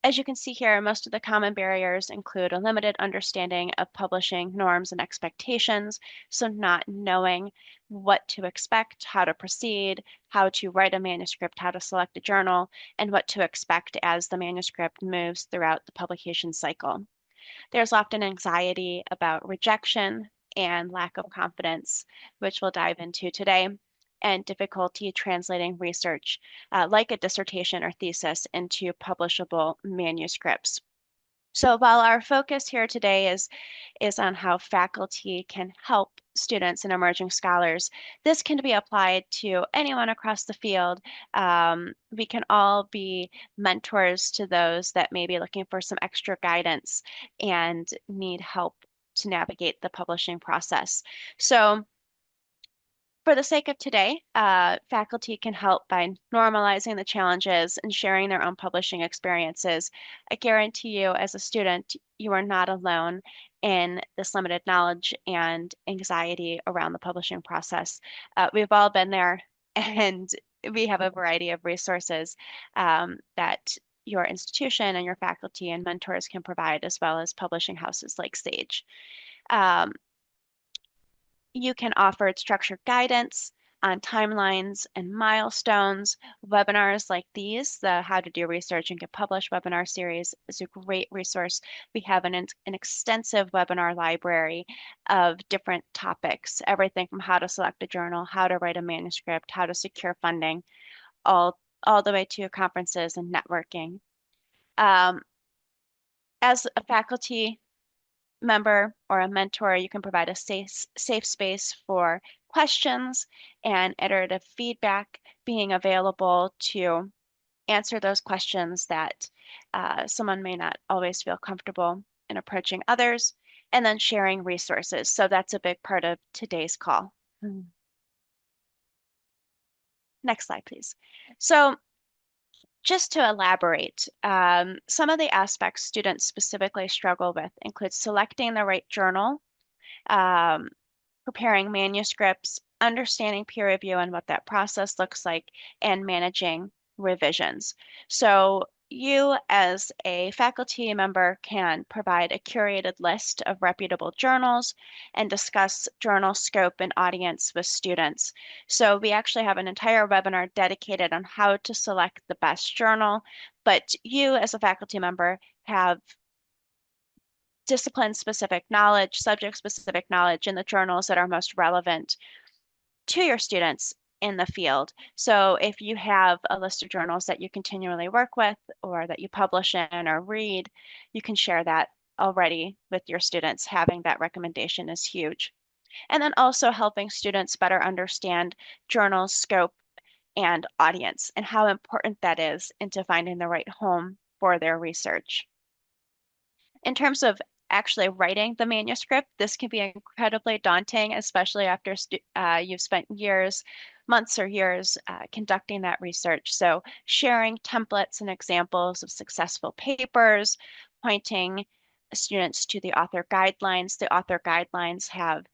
As you can see here, most of the common barriers include a limited understanding of publishing norms and expectations, so not knowing what to expect, how to proceed, how to write a manuscript, how to select a journal, and what to expect as the manuscript moves throughout the publication cycle. There's often anxiety about rejection and lack of confidence, which we'll dive into today, and difficulty translating research, like a dissertation or thesis, into publishable manuscripts. So while our focus here today is on how faculty can help students and emerging scholars, this can be applied to anyone across the field. We can all be mentors to those that may be looking for some extra guidance and need help to navigate the publishing process. So for the sake of today, faculty can help by normalizing the challenges and sharing their own publishing experiences. I guarantee you, as a student, you are not alone in this limited knowledge and anxiety around the publishing process. We've all been there, and we have a variety of resources that your institution and your faculty and mentors can provide, as well as publishing houses like Sage. Um, you can offer structured guidance on timelines and milestones. Webinars like these, the How to Do Research and Get Published webinar series, is a great resource. We have an extensive webinar library of different topics, everything from how to select a journal, how to write a manuscript, how to secure funding, all the way to conferences and networking. As a faculty member or a mentor, you can provide a safe space for questions and iterative feedback, being available to answer those questions that someone may not always feel comfortable in approaching others, and then sharing resources. So that's a big part of today's call. Next slide, please. So just to elaborate, some of the aspects students specifically struggle with include selecting the right journal, um, preparing manuscripts, understanding peer review and what that process looks like, and managing revisions. So you as a faculty member can provide a curated list of reputable journals and discuss journal scope and audience with students. So we actually have an entire webinar dedicated on how to select the best journal, but you as a faculty member have discipline-specific knowledge, subject-specific knowledge in the journals that are most relevant to your students in the field. So if you have a list of journals that you continually work with or that you publish in or read, you can share that already with your students. Having that recommendation is huge. And then also helping students better understand journal scope and audience and how important that is into finding the right home for their research. In terms of actually writing the manuscript, this can be incredibly daunting, especially after you've spent years, months or years conducting that research. So sharing templates and examples of successful papers, pointing students to the author guidelines. The author guidelines have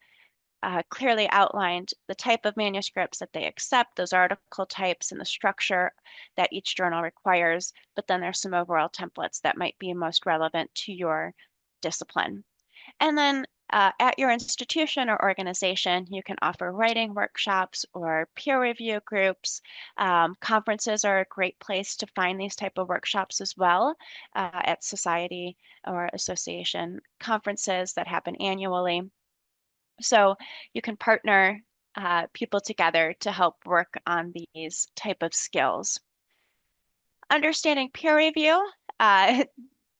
clearly outlined the type of manuscripts that they accept, those article types, and the structure that each journal requires. But then there's some overall templates that might be most relevant to your discipline. And then at your institution or organization, you can offer writing workshops or peer review groups. Conferences are a great place to find these type of workshops as well at society or association conferences that happen annually. So you can partner people together to help work on these type of skills. Understanding peer review.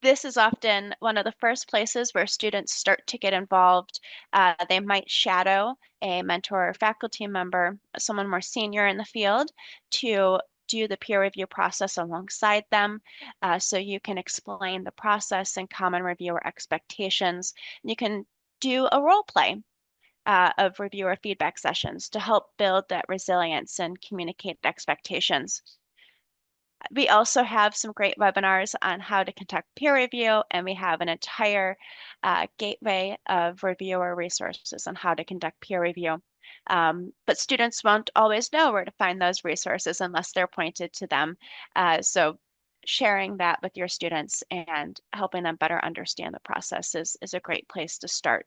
This is often one of the first places where students start to get involved. They might shadow a mentor or faculty member, someone more senior in the field, to do the peer review process alongside them. So you can explain the process and common reviewer expectations. You can do a role play of reviewer feedback sessions to help build that resilience and communicate expectations. We also have some great webinars on how to conduct peer review, and we have an entire gateway of reviewer resources on how to conduct peer review. But students won't always know where to find those resources unless they're pointed to them. So sharing that with your students and helping them better understand the process is a great place to start